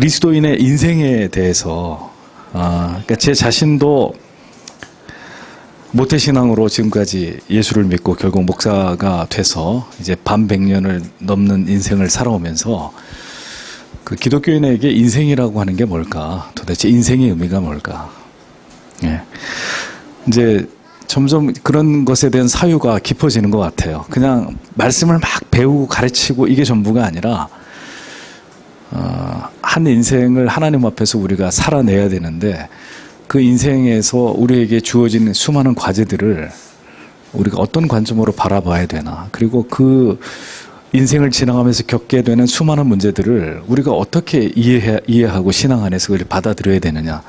그리스도인의 인생에 대해서 그러니까 제 자신도 모태신앙으로 지금까지 예수를 믿고 결국 목사가 돼서 이제 반백년을 넘는 인생을 살아오면서 그 기독교인에게 인생이라고 하는 게 뭘까? 도대체 인생의 의미가 뭘까? 예. 이제 점점 그런 것에 대한 사유가 깊어지는 것 같아요. 그냥 말씀을 막 배우고 가르치고 이게 전부가 아니라 한 인생을 하나님 앞에서 우리가 살아내야 되는데 그 인생에서 우리에게 주어진 수많은 과제들을 우리가 어떤 관점으로 바라봐야 되나, 그리고 그 인생을 지나가면서 겪게 되는 수많은 문제들을 우리가 어떻게 이해하고 신앙 안에서 그걸 받아들여야 되느냐,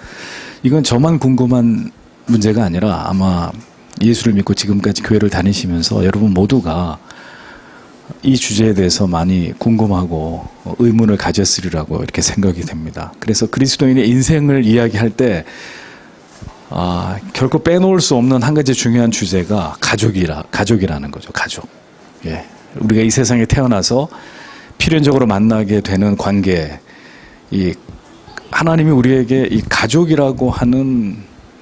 이건 저만 궁금한 문제가 아니라 아마 예수를 믿고 지금까지 교회를 다니시면서 여러분 모두가 이 주제에 대해서 많이 궁금하고 의문을 가졌으리라고 이렇게 생각이 됩니다. 그래서 그리스도인의 인생을 이야기할 때 결코 빼놓을 수 없는 한 가지 중요한 주제가 가족이라는 거죠. 가족. 예. 우리가 이 세상에 태어나서 필연적으로 만나게 되는 관계, 이 하나님이 우리에게 이 가족이라고 하는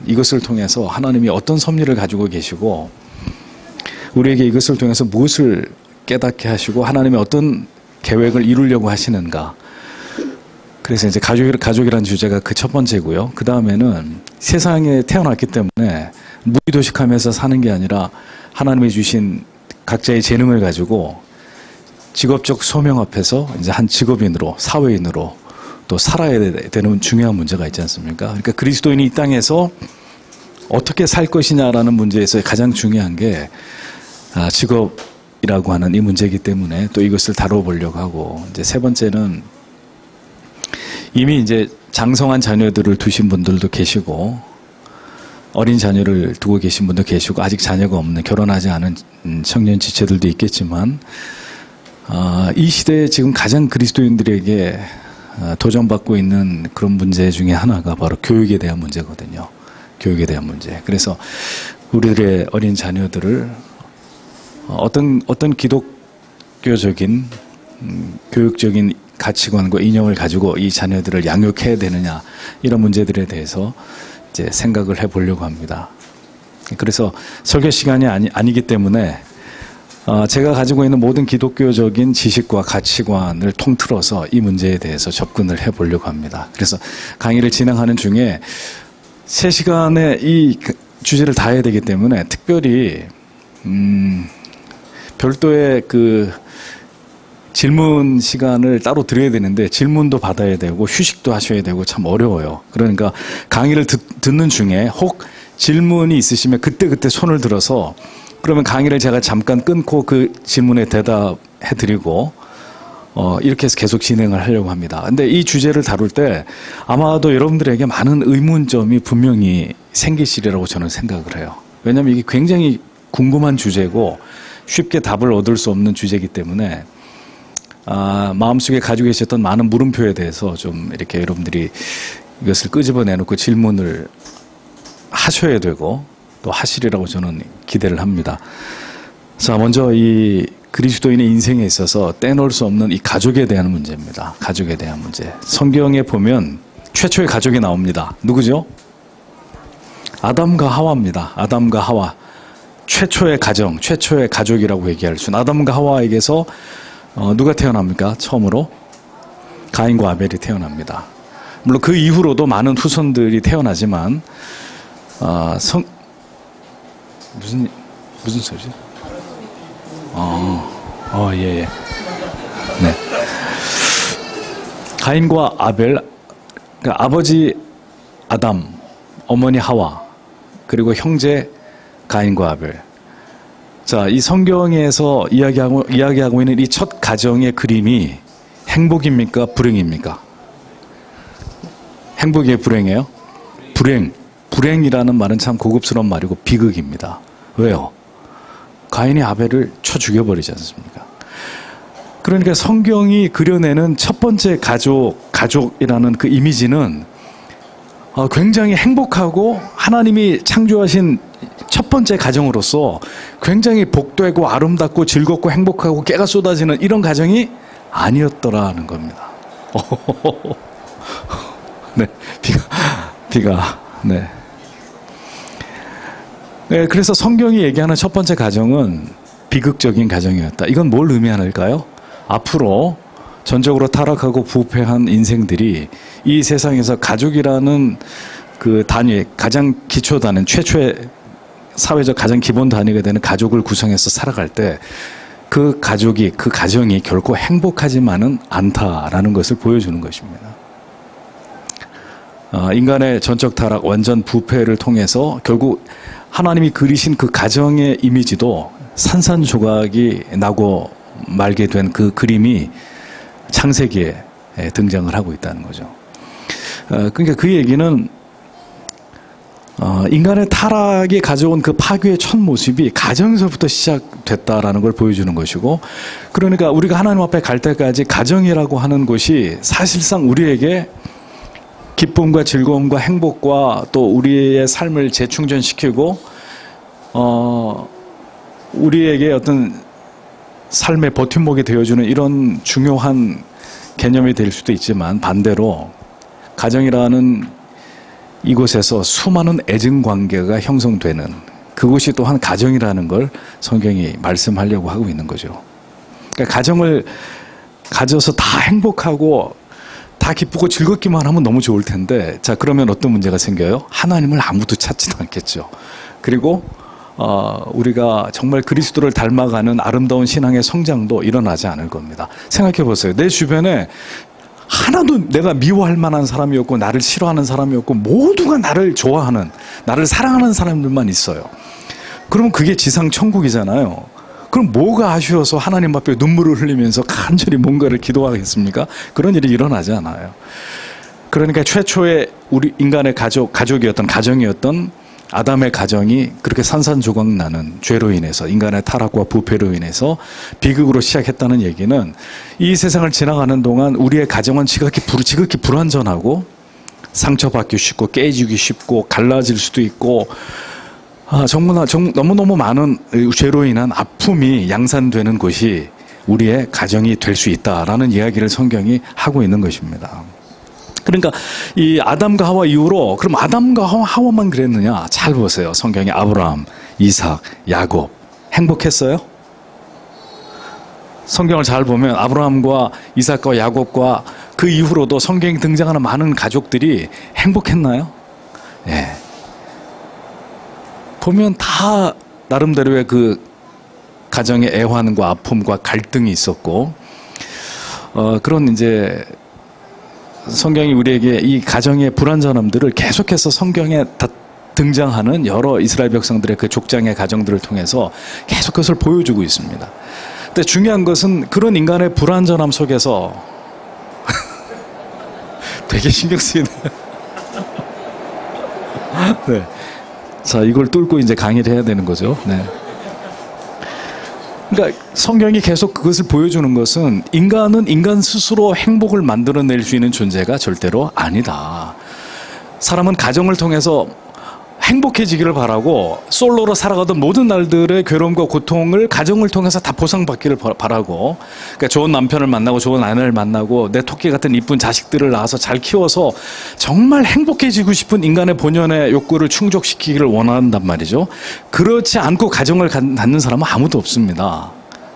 이것을 통해서 하나님이 어떤 섭리를 가지고 계시고 우리에게 이것을 통해서 무엇을 깨닫게 하시고 하나님의 어떤 계획을 이루려고 하시는가. 그래서 이제 가족이라는 주제가 그 첫 번째고요. 그 다음에는 세상에 태어났기 때문에 무기도식하면서 사는 게 아니라 하나님이 주신 각자의 재능을 가지고 직업적 소명 앞에서 이제 한 직업인으로, 사회인으로 또 살아야 되는 중요한 문제가 있지 않습니까? 그러니까 그리스도인이 이 땅에서 어떻게 살 것이냐라는 문제에서 가장 중요한 게 직업이라고 하는 이 문제이기 때문에 또 이것을 다뤄보려고 하고, 이제 세 번째는 이미 이제 장성한 자녀들을 두신 분들도 계시고 어린 자녀를 두고 계신 분도 계시고 아직 자녀가 없는, 결혼하지 않은 청년 지체들도 있겠지만 이 시대에 지금 가장 그리스도인들에게 도전받고 있는 그런 문제 중에 하나가 바로 교육에 대한 문제거든요. 교육에 대한 문제. 그래서 우리들의 어린 자녀들을 어떤 기독교적인 교육적인 가치관과 이념을 가지고 이 자녀들을 양육해야 되느냐, 이런 문제들에 대해서 이제 생각을 해보려고 합니다. 그래서 설교 시간이 아니기 때문에 제가 가지고 있는 모든 기독교적인 지식과 가치관을 통틀어서 이 문제에 대해서 접근을 해보려고 합니다. 그래서 강의를 진행하는 중에 3시간의 이 주제를 다 해야 되기 때문에 특별히 별도의 그 질문 시간을 따로 드려야 되는데 질문도 받아야 되고 휴식도 하셔야 되고 참 어려워요. 그러니까 강의를 듣는 중에 혹 질문이 있으시면 그때 손을 들어서, 그러면 강의를 제가 잠깐 끊고 그 질문에 대답해 드리고 이렇게 해서 계속 진행을 하려고 합니다. 근데 이 주제를 다룰 때 아마도 여러분들에게 많은 의문점이 분명히 생기시리라고 저는 생각을 해요. 왜냐하면 이게 굉장히 궁금한 주제고 쉽게 답을 얻을 수 없는 주제이기 때문에 마음속에 가지고 계셨던 많은 물음표에 대해서 좀 이렇게 여러분들이 이것을 끄집어내놓고 질문을 하셔야 되고 또 하시리라고 저는 기대를 합니다. 자, 먼저 이 그리스도인의 인생에 있어서 떼놓을 수 없는 이 가족에 대한 문제입니다. 가족에 대한 문제. 성경에 보면 최초의 가족이 나옵니다. 누구죠? 아담과 하와입니다. 아담과 하와. 최초의 가정, 최초의 가족이라고 얘기할 수 있는 아담과 하와에게서 누가 태어납니까? 처음으로 가인과 아벨이 태어납니다. 물론 그 이후로도 많은 후손들이 태어나지만 무슨 소리지? 예. 네. 가인과 아벨, 그러니까 아버지 아담, 어머니 하와, 그리고 형제 가인과 아벨. 자, 이 성경에서 이야기하고 있는 이 첫 가정의 그림이 행복입니까? 불행입니까? 행복이에요? 불행이에요? 불행이라는 말은 참 고급스러운 말이고 비극입니다. 왜요? 가인이 아벨을 쳐 죽여버리지 않습니까? 그러니까 성경이 그려내는 첫 번째 가족이라는 그 이미지는 굉장히 행복하고 하나님이 창조하신 첫 번째 가정으로서 굉장히 복되고 아름답고 즐겁고 행복하고 깨가 쏟아지는 이런 가정이 아니었더라는 겁니다. 네, 네. 네, 그래서 성경이 얘기하는 첫 번째 가정은 비극적인 가정이었다. 이건 뭘 의미하는가요? 앞으로 전적으로 타락하고 부패한 인생들이 이 세상에서 가족이라는 그 단위, 가장 기초 단위, 최초의 사회적 가장 기본 단위가 되는 가족을 구성해서 살아갈 때 그 가족이, 그 가정이 결코 행복하지만은 않다라는 것을 보여주는 것입니다. 인간의 전적 타락, 완전 부패를 통해서 결국 하나님이 그리신 그 가정의 이미지도 산산조각이 나고 말게 된 그 그림이 창세기에 등장을 하고 있다는 거죠. 그러니까 그 얘기는 인간의 타락이 가져온 그 파괴의 첫 모습이 가정에서부터 시작됐다라는 걸 보여주는 것이고, 그러니까 우리가 하나님 앞에 갈 때까지 가정이라고 하는 것이 사실상 우리에게 기쁨과 즐거움과 행복과 또 우리의 삶을 재충전시키고 우리에게 어떤 삶의 버팀목이 되어주는 이런 중요한 개념이 될 수도 있지만, 반대로 가정이라는 이곳에서 수많은 애증관계가 형성되는 그것이 또한 가정이라는 걸 성경이 말씀하려고 하고 있는 거죠. 그러니까 가정을 가져서 다 행복하고 다 기쁘고 즐겁기만 하면 너무 좋을 텐데, 자, 그러면 어떤 문제가 생겨요? 하나님을 아무도 찾지도 않겠죠. 그리고 우리가 정말 그리스도를 닮아가는 아름다운 신앙의 성장도 일어나지 않을 겁니다. 생각해 보세요. 내 주변에 하나도 내가 미워할 만한 사람이 없고 나를 싫어하는 사람이 없고 모두가 나를 좋아하는, 나를 사랑하는 사람들만 있어요. 그러면 그게 지상 천국이잖아요. 그럼 뭐가 아쉬워서 하나님 앞에 눈물을 흘리면서 간절히 뭔가를 기도하겠습니까? 그런 일이 일어나지 않아요. 그러니까 최초의 우리 인간의 가족이었던, 가정이었던 아담의 가정이 그렇게 산산조각 나는 죄로 인해서, 인간의 타락과 부패로 인해서 비극으로 시작했다는 얘기는 이 세상을 지나가는 동안 우리의 가정은 지극히 불완전하고 상처받기 쉽고 깨지기 쉽고 갈라질 수도 있고 너무너무 많은 죄로 인한 아픔이 양산되는 곳이 우리의 가정이 될 수 있다라는 이야기를 성경이 하고 있는 것입니다. 그러니까 이 아담과 하와 이후로, 그럼 아담과 하와만 그랬느냐? 잘 보세요. 성경에 아브라함, 이삭, 야곱 행복했어요? 성경을 잘 보면 아브라함과 이삭과 야곱과 그 이후로도 성경에 등장하는 많은 가족들이 행복했나요? 예. 보면 다 나름대로의 그 가정의 애환과 아픔과 갈등이 있었고, 그런 이제 성경이 우리에게 이 가정의 불완전함들을 계속해서 성경에 등장하는 여러 이스라엘 백성들의 그 족장의 가정들을 통해서 계속 그것을 보여주고 있습니다. 근데 중요한 것은 그런 인간의 불완전함 속에서 되게 신경 쓰이네. 네. 자, 이걸 뚫고 이제 강의를 해야 되는 거죠. 네. 그러니까 성경이 계속 그것을 보여주는 것은 인간은 인간 스스로 행복을 만들어낼 수 있는 존재가 절대로 아니다. 사람은 가정을 통해서 행복해지기를 바라고, 솔로로 살아가던 모든 날들의 괴로움과 고통을 가정을 통해서 다 보상받기를 바라고, 그러니까 좋은 남편을 만나고 좋은 아내를 만나고 내 토끼 같은 이쁜 자식들을 낳아서 잘 키워서 정말 행복해지고 싶은 인간의 본연의 욕구를 충족시키기를 원한단 말이죠. 그렇지 않고 가정을 갖는 사람은 아무도 없습니다.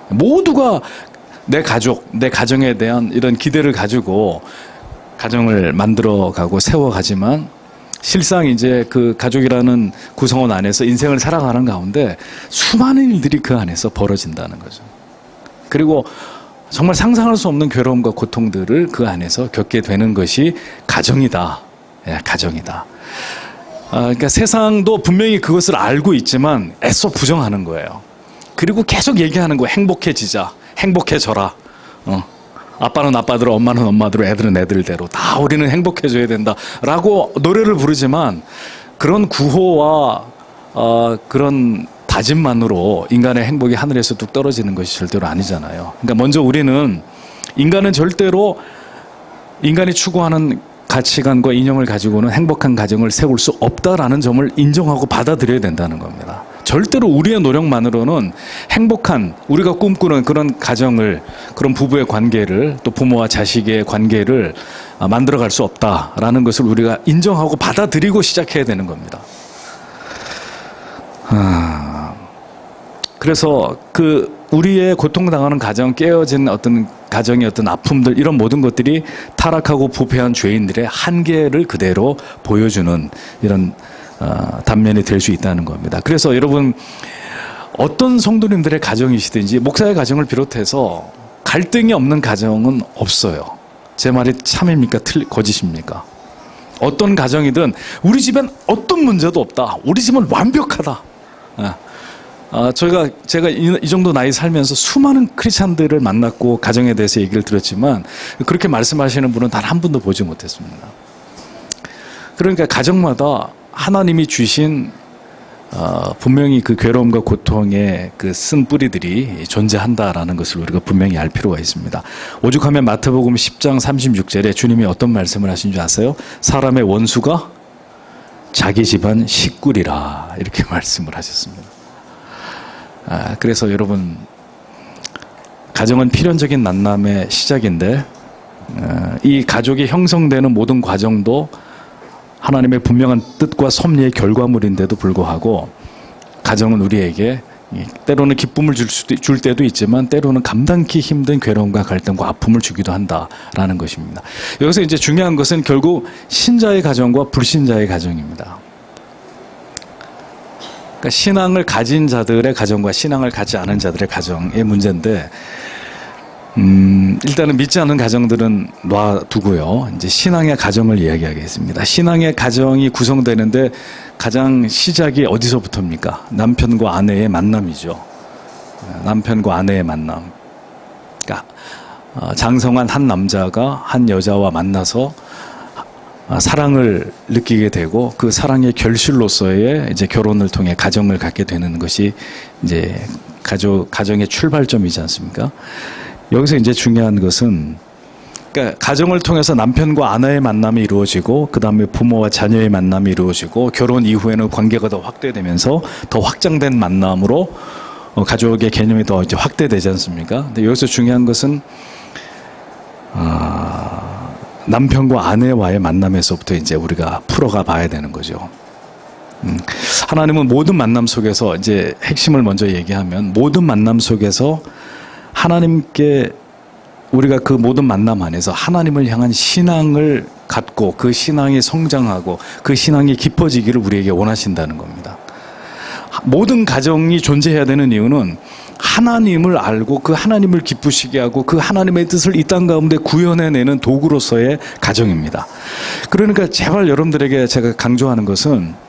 모두가 내 가족, 내 가정에 대한 이런 기대를 가지고 가정을 만들어가고 세워가지만, 실상 이제 그 가족이라는 구성원 안에서 인생을 살아가는 가운데 수많은 일들이 그 안에서 벌어진다는 거죠. 그리고 정말 상상할 수 없는 괴로움과 고통들을 그 안에서 겪게 되는 것이 가정이다. 예, 가정이다. 그러니까 세상도 분명히 그것을 알고 있지만 애써 부정하는 거예요. 그리고 계속 얘기하는 거예요. 행복해지자, 행복해져라. 아빠는 아빠대로, 엄마는 엄마대로, 애들은 애들대로 다 우리는 행복해져야 된다라고 노래를 부르지만, 그런 구호와 그런 다짐만으로 인간의 행복이 하늘에서 뚝 떨어지는 것이 절대로 아니잖아요. 그러니까 먼저 우리는 인간은 절대로 인간이 추구하는 가치관과 이념을 가지고는 행복한 가정을 세울 수 없다라는 점을 인정하고 받아들여야 된다는 겁니다. 절대로 우리의 노력만으로는 행복한, 우리가 꿈꾸는 그런 가정을, 그런 부부의 관계를, 또 부모와 자식의 관계를 만들어갈 수 없다라는 것을 우리가 인정하고 받아들이고 시작해야 되는 겁니다. 그래서 우리의 고통당하는 가정, 깨어진 어떤 가정의 어떤 아픔들, 이런 모든 것들이 타락하고 부패한 죄인들의 한계를 그대로 보여주는 이런 단면이 될 수 있다는 겁니다. 그래서 여러분, 어떤 성도님들의 가정이시든지 목사의 가정을 비롯해서 갈등이 없는 가정은 없어요. 제 말이 참입니까? 거짓입니까? 어떤 가정이든 우리 집엔 어떤 문제도 없다. 우리 집은 완벽하다. 제가 이 정도 나이 살면서 수많은 크리스찬들을 만났고 가정에 대해서 얘기를 들었지만 그렇게 말씀하시는 분은 단 한 분도 보지 못했습니다. 그러니까 가정마다 하나님이 주신 분명히 그 괴로움과 고통의 그 쓴 뿌리들이 존재한다라는 것을 우리가 분명히 알 필요가 있습니다. 오죽하면 마태복음 10장 36절에 주님이 어떤 말씀을 하신 줄 아세요? 사람의 원수가 자기 집안 식구리라, 이렇게 말씀을 하셨습니다. 그래서 여러분, 가정은 필연적인 만남의 시작인데 이 가족이 형성되는 모든 과정도 하나님의 분명한 뜻과 섭리의 결과물인데도 불구하고 가정은 우리에게 때로는 기쁨을 줄 때도 있지만 때로는 감당기 힘든 괴로움과 갈등과 아픔을 주기도 한다라는 것입니다. 여기서 이제 중요한 것은 결국 신자의 가정과 불신자의 가정입니다. 그러니까 신앙을 가진 자들의 가정과 신앙을 갖지 않은 자들의 가정의 문제인데, 일단은 믿지 않는 가정들은 놔두고요. 이제 신앙의 가정을 이야기하겠습니다. 신앙의 가정이 구성되는데 가장 시작이 어디서부터입니까? 남편과 아내의 만남이죠. 남편과 아내의 만남. 그러니까 장성한 한 남자가 한 여자와 만나서 사랑을 느끼게 되고 그 사랑의 결실로서의 이제 결혼을 통해 가정을 갖게 되는 것이 이제 가정의 출발점이지 않습니까? 여기서 이제 중요한 것은, 그러니까 가정을 통해서 남편과 아내의 만남이 이루어지고 그 다음에 부모와 자녀의 만남이 이루어지고 결혼 이후에는 관계가 더 확대되면서 더 확장된 만남으로 가족의 개념이 더 이제 확대되지 않습니까? 근데 여기서 중요한 것은 남편과 아내와의 만남에서부터 이제 우리가 풀어가 봐야 되는 거죠. 하나님은 모든 만남 속에서, 이제 핵심을 먼저 얘기하면, 모든 만남 속에서 하나님께 우리가 그 모든 만남 안에서 하나님을 향한 신앙을 갖고 그 신앙이 성장하고 그 신앙이 깊어지기를 우리에게 원하신다는 겁니다. 모든 가정이 존재해야 되는 이유는 하나님을 알고 그 하나님을 기쁘시게 하고 그 하나님의 뜻을 이 땅 가운데 구현해내는 도구로서의 가정입니다. 그러니까 제발 여러분들에게 제가 강조하는 것은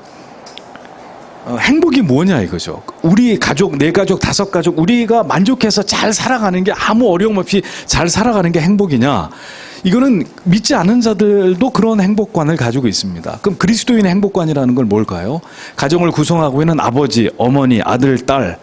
행복이 뭐냐 이거죠. 우리 가족, 내 가족, 다섯 가족, 우리가 만족해서 잘 살아가는 게, 아무 어려움 없이 잘 살아가는 게 행복이냐? 이거는 믿지 않은 자들도 그런 행복관을 가지고 있습니다. 그럼 그리스도인의 행복관이라는 걸 뭘까요? 가정을 구성하고 있는 아버지, 어머니, 아들, 딸,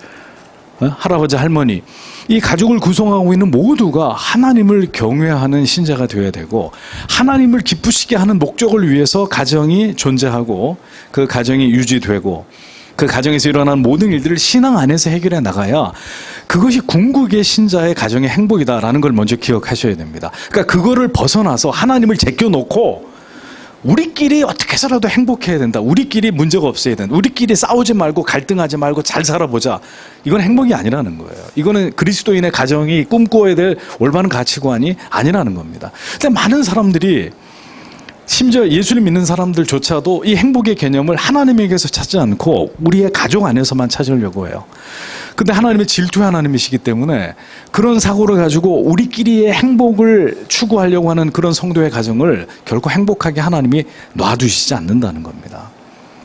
할아버지, 할머니, 이 가족을 구성하고 있는 모두가 하나님을 경외하는 신자가 되어야 되고, 하나님을 기쁘시게 하는 목적을 위해서 가정이 존재하고 그 가정이 유지되고 그 가정에서 일어나는 모든 일들을 신앙 안에서 해결해 나가야 그것이 궁극의 신자의 가정의 행복이다라는 걸 먼저 기억하셔야 됩니다. 그러니까 그거를 벗어나서 하나님을 제껴놓고 우리끼리 어떻게 해서라도 행복해야 된다, 우리끼리 문제가 없어야 된다, 우리끼리 싸우지 말고 갈등하지 말고 잘 살아보자, 이건 행복이 아니라는 거예요. 이거는 그리스도인의 가정이 꿈꿔야 될 올바른 가치관이 아니라는 겁니다. 근데 많은 사람들이, 심지어 예수를 믿는 사람들조차도 이 행복의 개념을 하나님에게서 찾지 않고 우리의 가족 안에서만 찾으려고 해요. 근데 하나님의 질투의 하나님이시기 때문에 그런 사고를 가지고 우리끼리의 행복을 추구하려고 하는 그런 성도의 가정을 결코 행복하게 하나님이 놔두시지 않는다는 겁니다.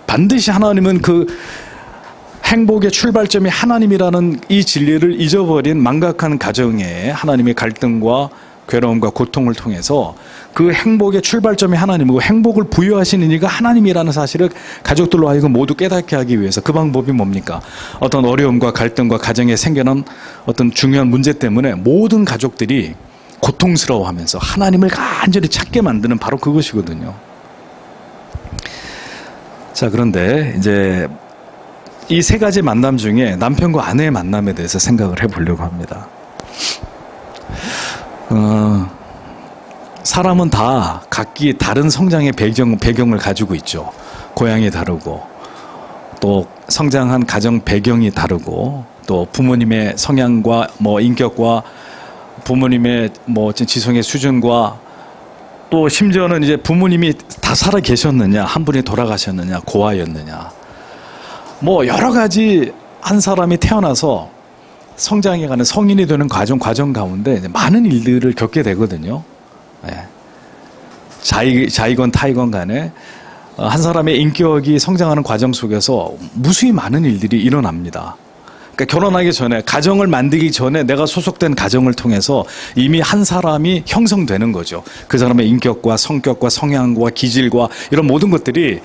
반드시 하나님은 그 행복의 출발점이 하나님이라는 이 진리를 잊어버린 망각한 가정에 하나님의 갈등과 괴로움과 고통을 통해서 그 행복의 출발점이 하나님이고 행복을 부여하시는 이가 하나님이라는 사실을 가족들로 하여금 모두 깨닫게 하기 위해서, 그 방법이 뭡니까? 어떤 어려움과 갈등과 가정에 생겨난 어떤 중요한 문제 때문에 모든 가족들이 고통스러워하면서 하나님을 간절히 찾게 만드는 바로 그것이거든요. 자, 그런데 이제 이 세 가지 만남 중에 남편과 아내의 만남에 대해서 생각을 해보려고 합니다. 사람은 다 각기 다른 성장의 배경을 가지고 있죠. 고향이 다르고, 또 성장한 가정 배경이 다르고, 또 부모님의 성향과 뭐 인격과 부모님의 뭐 지성의 수준과, 또 심지어는 이제 부모님이 다 살아 계셨느냐, 한 분이 돌아가셨느냐, 고아였느냐, 뭐 여러 가지 한 사람이 태어나서 성장해가는 성인이 되는 과정 가운데 많은 일들을 겪게 되거든요. 네. 자이건 타이건 간에 한 사람의 인격이 성장하는 과정 속에서 무수히 많은 일들이 일어납니다. 그러니까 결혼하기 전에, 가정을 만들기 전에 내가 소속된 가정을 통해서 이미 한 사람이 형성되는 거죠. 그 사람의 인격과 성격과 성향과 기질과 이런 모든 것들이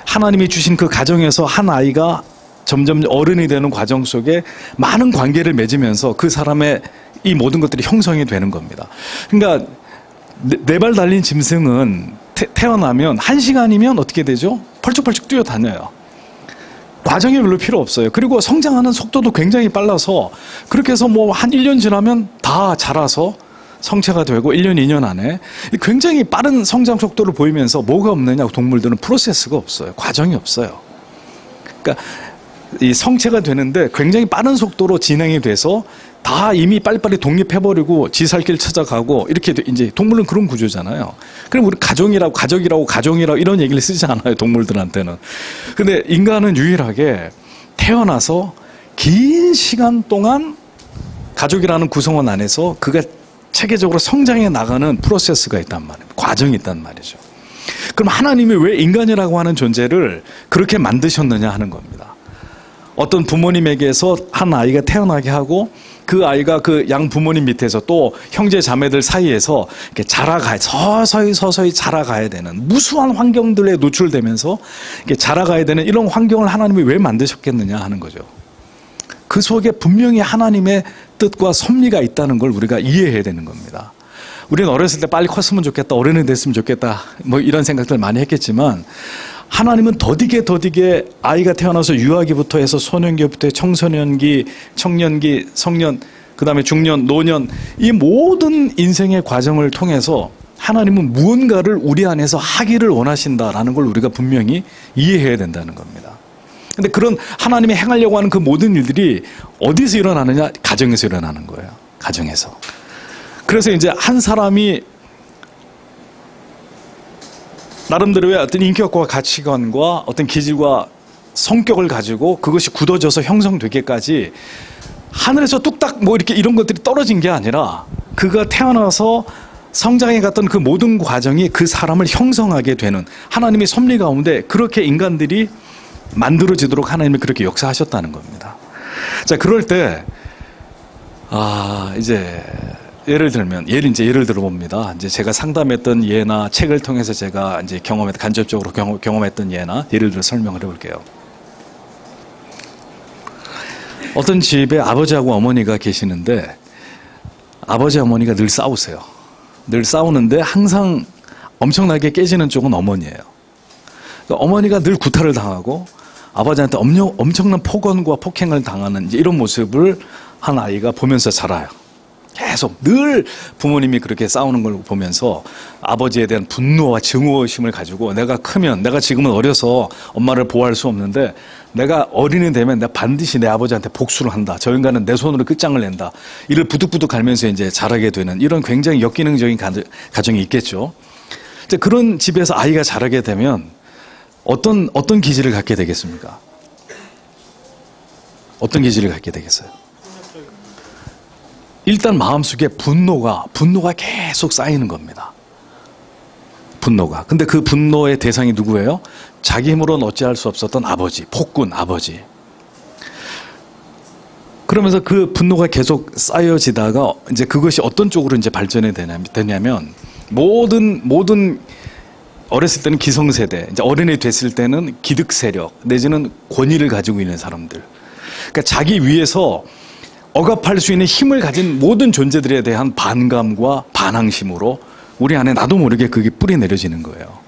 하나님이 주신 그 가정에서 한 아이가 점점 어른이 되는 과정 속에 많은 관계를 맺으면서 그 사람의 이 모든 것들이 형성이 되는 겁니다. 그러니까 네 발 달린 짐승은 태어나면 1시간이면 어떻게 되죠? 펄쩍펄쩍 뛰어다녀요. 과정이 별로 필요 없어요. 그리고 성장하는 속도도 굉장히 빨라서, 그렇게 해서 뭐 한 1년 지나면 다 자라서 성체가 되고 1년, 2년 안에 굉장히 빠른 성장 속도를 보이면서 뭐가 없느냐, 동물들은 프로세스가 없어요. 과정이 없어요. 그러니까 이 성체가 되는데 굉장히 빠른 속도로 진행이 돼서 다 이미 빨리빨리 독립해버리고 지 살 길 찾아가고, 이렇게 이제 동물은 그런 구조잖아요. 그럼 우리 가정이라고 이런 얘기를 쓰지 않아요, 동물들한테는. 근데 인간은 유일하게 태어나서 긴 시간 동안 가족이라는 구성원 안에서 그가 체계적으로 성장해 나가는 프로세스가 있단 말이에요. 과정이 있단 말이죠. 그럼 하나님이 왜 인간이라고 하는 존재를 그렇게 만드셨느냐 하는 겁니다. 어떤 부모님에게서 한 아이가 태어나게 하고, 그 아이가 그 양 부모님 밑에서 또 형제 자매들 사이에서 이렇게 서서히 자라가야 되는, 무수한 환경들에 노출되면서 이렇게 자라가야 되는 이런 환경을 하나님이 왜 만드셨겠느냐 하는 거죠. 그 속에 분명히 하나님의 뜻과 섭리가 있다는 걸 우리가 이해해야 되는 겁니다. 우리는 어렸을 때 빨리 컸으면 좋겠다, 어른이 됐으면 좋겠다, 뭐 이런 생각들 많이 했겠지만, 하나님은 더디게 아이가 태어나서 유아기부터 해서 소년기부터 청소년기, 청년기, 성년, 그 다음에 중년, 노년, 이 모든 인생의 과정을 통해서 하나님은 무언가를 우리 안에서 하기를 원하신다라는 걸 우리가 분명히 이해해야 된다는 겁니다. 근데 그런 하나님이 행하려고 하는 그 모든 일들이 어디서 일어나느냐? 가정에서 일어나는 거예요. 가정에서. 그래서 이제 한 사람이 나름대로의 어떤 인격과 가치관과 어떤 기질과 성격을 가지고 그것이 굳어져서 형성되기까지 하늘에서 뚝딱 뭐 이렇게 이런 것들이 떨어진 게 아니라, 그가 태어나서 성장해 갔던 그 모든 과정이 그 사람을 형성하게 되는 하나님의 섭리 가운데 그렇게 인간들이 만들어지도록 하나님이 그렇게 역사하셨다는 겁니다. 자, 그럴 때 이제 예를 들어봅니다. 이제 제가 상담했던 예나 책을 통해서 제가 이제 간접적으로 경험했던 예나 예를 들어 설명을 해볼게요. 어떤 집에 아버지하고 어머니가 계시는데, 아버지 어머니가 늘 싸우세요. 늘 싸우는데 항상 엄청나게 깨지는 쪽은 어머니예요. 그러니까 어머니가 늘 구타를 당하고 아버지한테 엄청난 폭언과 폭행을 당하는 이제 이런 모습을 한 아이가 보면서 자라요. 계속 늘 부모님이 그렇게 싸우는 걸 보면서 아버지에 대한 분노와 증오심을 가지고, 내가 크면, 내가 지금은 어려서 엄마를 보호할 수 없는데 내가 어린이 되면 내가 반드시 내 아버지한테 복수를 한다, 저 인간은 내 손으로 끝장을 낸다, 이를 부득부득 갈면서 이제 자라게 되는 이런 굉장히 역기능적인 가정이 있겠죠. 이제 그런 집에서 아이가 자라게 되면 어떤 기질을 갖게 되겠습니까? 어떤 기질을 갖게 되겠어요? 일단 마음속에 분노가 계속 쌓이는 겁니다. 분노가. 근데 그 분노의 대상이 누구예요? 자기 힘으로는 어찌할 수 없었던 아버지, 폭군 아버지. 그러면서 그 분노가 계속 쌓여지다가 이제 그것이 어떤 쪽으로 이제 발전이 되냐면, 모든 어렸을 때는 기성세대, 이제 어른이 됐을 때는 기득 세력 내지는 권위를 가지고 있는 사람들. 그러니까 자기 위에서 억압할 수 있는 힘을 가진 모든 존재들에 대한 반감과 반항심으로 우리 안에 나도 모르게 그게 뿌리 내려지는 거예요.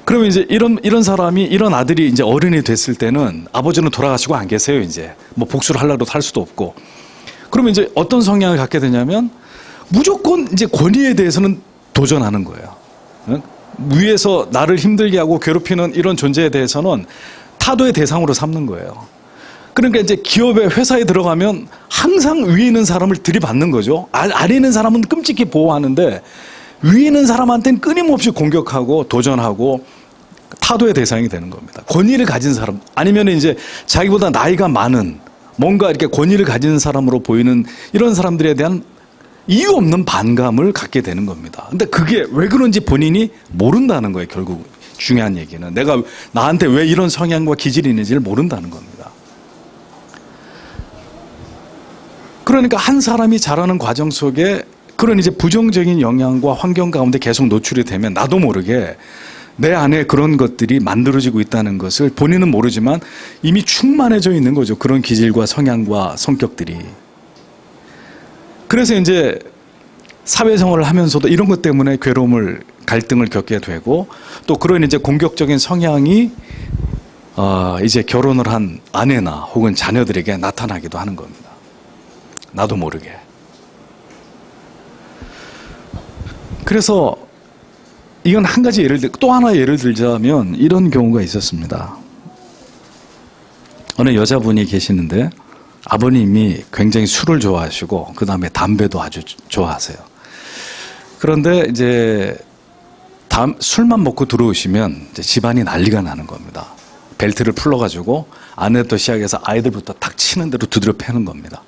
그러면 이제 이런 사람이, 이런 아들이 이제 어른이 됐을 때는 아버지는 돌아가시고 안 계세요. 이제 뭐 복수를 하려고 할 수도 없고. 그러면 이제 어떤 성향을 갖게 되냐면, 무조건 이제 권위에 대해서는 도전하는 거예요. 위에서 나를 힘들게 하고 괴롭히는 이런 존재에 대해서는 타도의 대상으로 삼는 거예요. 그러니까 이제 기업에 회사에 들어가면 항상 위에 있는 사람을 들이받는 거죠. 아래 있는 사람은 끔찍히 보호하는데 위에 있는 사람한테는 끊임없이 공격하고 도전하고 타도의 대상이 되는 겁니다. 권위를 가진 사람 아니면 이제 자기보다 나이가 많은 뭔가 이렇게 권위를 가진 사람으로 보이는 이런 사람들에 대한 이유 없는 반감을 갖게 되는 겁니다. 근데 그게 왜 그런지 본인이 모른다는 거예요. 결국 중요한 얘기는 내가 나한테 왜 이런 성향과 기질이 있는지를 모른다는 겁니다. 그러니까 한 사람이 자라는 과정 속에 그런 이제 부정적인 영향과 환경 가운데 계속 노출이 되면 나도 모르게 내 안에 그런 것들이 만들어지고 있다는 것을 본인은 모르지만 이미 충만해져 있는 거죠. 그런 기질과 성향과 성격들이. 그래서 이제 사회생활을 하면서도 이런 것 때문에 괴로움을, 갈등을 겪게 되고 또 그런 이제 공격적인 성향이 이제 결혼을 한 아내나 혹은 자녀들에게 나타나기도 하는 겁니다. 나도 모르게. 그래서 이건 한 가지 또 하나 예를 들자면 이런 경우가 있었습니다. 어느 여자분이 계시는데 아버님이 굉장히 술을 좋아하시고 그 다음에 담배도 아주 좋아하세요. 그런데 이제 술만 먹고 들어오시면 이제 집안이 난리가 나는 겁니다. 벨트를 풀러가지고 아내부터 시작해서 아이들부터 탁 치는 대로 두드려 패는 겁니다.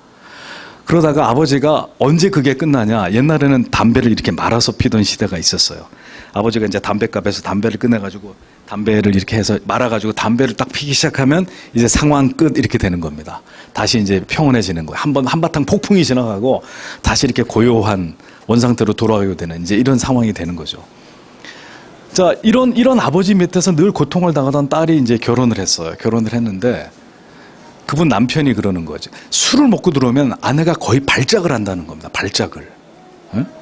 그러다가 아버지가 언제 그게 끝나냐, 옛날에는 담배를 이렇게 말아서 피던 시대가 있었어요. 아버지가 이제 담배갑에서 담배를 꺼내가지고 담배를 이렇게 해서 말아가지고 담배를 딱 피기 시작하면 이제 상황 끝 이렇게 되는 겁니다. 다시 이제 평온해지는 거예요. 한바탕 폭풍이 지나가고 다시 이렇게 고요한 원상태로 돌아가게 되는 이제 이런 상황이 되는 거죠. 자, 이런 아버지 밑에서 늘 고통을 당하던 딸이 이제 결혼을 했어요. 결혼을 했는데 그분 남편이 그러는 거죠. 술을 먹고 들어오면 아내가 거의 발작을 한다는 겁니다. 발작을.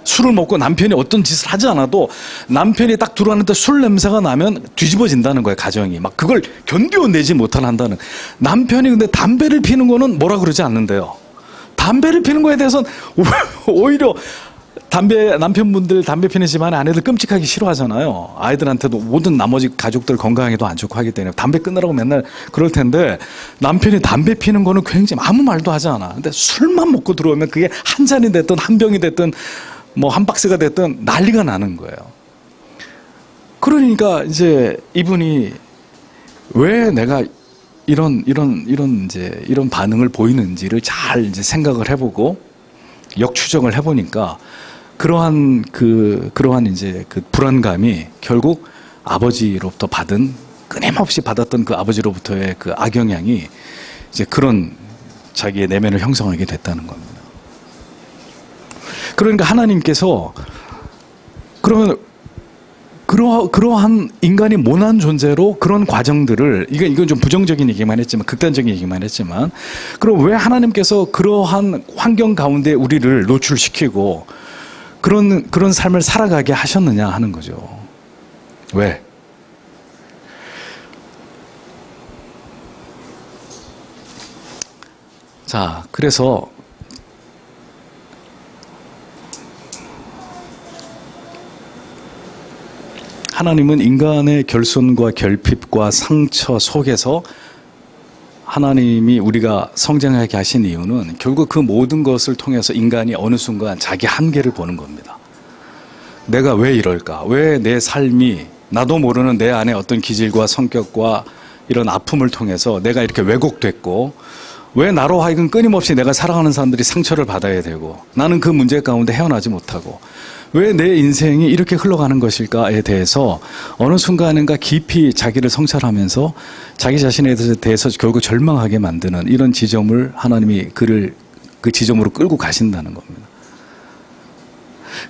술을 먹고 남편이 어떤 짓을 하지 않아도 남편이 딱 들어왔는데 술 냄새가 나면 뒤집어진다는 거예요. 가정이. 막 그걸 견뎌내지 못한다는. 남편이 근데 담배를 피는 거는 뭐라 그러지 않는데요. 담배를 피는 거에 대해서는 오히려 남편분들 담배 피는 집안에 아내들 끔찍하게 싫어하잖아요. 아이들한테도 모든 나머지 가족들 건강에도 안 좋고 하기 때문에 담배 끊으라고 맨날 그럴 텐데 남편이 담배 피는 거는 굉장히 아무 말도 하지 않아. 근데 술만 먹고 들어오면 그게 한 잔이 됐든 한 병이 됐든 뭐 한 박스가 됐든 난리가 나는 거예요. 그러니까 이제 이분이 왜 내가 이런 반응을 보이는지를 잘 이제 생각을 해보고 역추적을 해보니까 그러한 이제 그 불안감이 결국 아버지로부터 끊임없이 받았던 그 아버지로부터의 그 악영향이 이제 그런 자기의 내면을 형성하게 됐다는 겁니다. 그러니까 하나님께서 그러면 그러한 인간이 모난 존재로 그런 과정들을 이건 좀 부정적인 얘기만 했지만 극단적인 얘기만 했지만 그럼 왜 하나님께서 그러한 환경 가운데 우리를 노출시키고 그런 삶을 살아가게 하셨느냐 하는 거죠. 왜? 자, 그래서 하나님은 인간의 결손과 결핍과 상처 속에서 하나님이 우리가 성장하게 하신 이유는 결국 그 모든 것을 통해서 인간이 어느 순간 자기 한계를 보는 겁니다. 내가 왜 이럴까? 왜 내 삶이 나도 모르는 내 안에 어떤 기질과 성격과 이런 아픔을 통해서 내가 이렇게 왜곡됐고 왜 나로 하여금 끊임없이 내가 사랑하는 사람들이 상처를 받아야 되고 나는 그 문제 가운데 헤어나지 못하고 왜 내 인생이 이렇게 흘러가는 것일까에 대해서 어느 순간인가 깊이 자기를 성찰하면서 자기 자신에 대해서 결국 절망하게 만드는 이런 지점을 하나님이 그를 그 지점으로 끌고 가신다는 겁니다.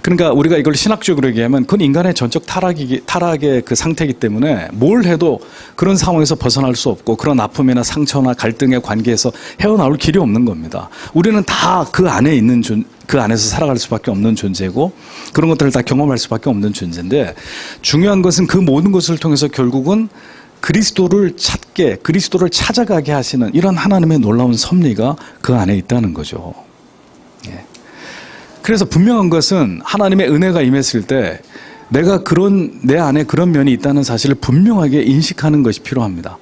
그러니까 우리가 이걸 신학적으로 얘기하면 그건 인간의 전적 타락의 그 상태이기 때문에 뭘 해도 그런 상황에서 벗어날 수 없고 그런 아픔이나 상처나 갈등의 관계에서 헤어나올 길이 없는 겁니다. 우리는 다 그 안에 있는 그 안에서 살아갈 수밖에 없는 존재고 그런 것들을 다 경험할 수밖에 없는 존재인데 중요한 것은 그 모든 것을 통해서 결국은 그리스도를 찾아가게 하시는 이런 하나님의 놀라운 섭리가 그 안에 있다는 거죠. 예. 그래서 분명한 것은 하나님의 은혜가 임했을 때 내가 내 안에 그런 면이 있다는 사실을 분명하게 인식하는 것이 필요합니다.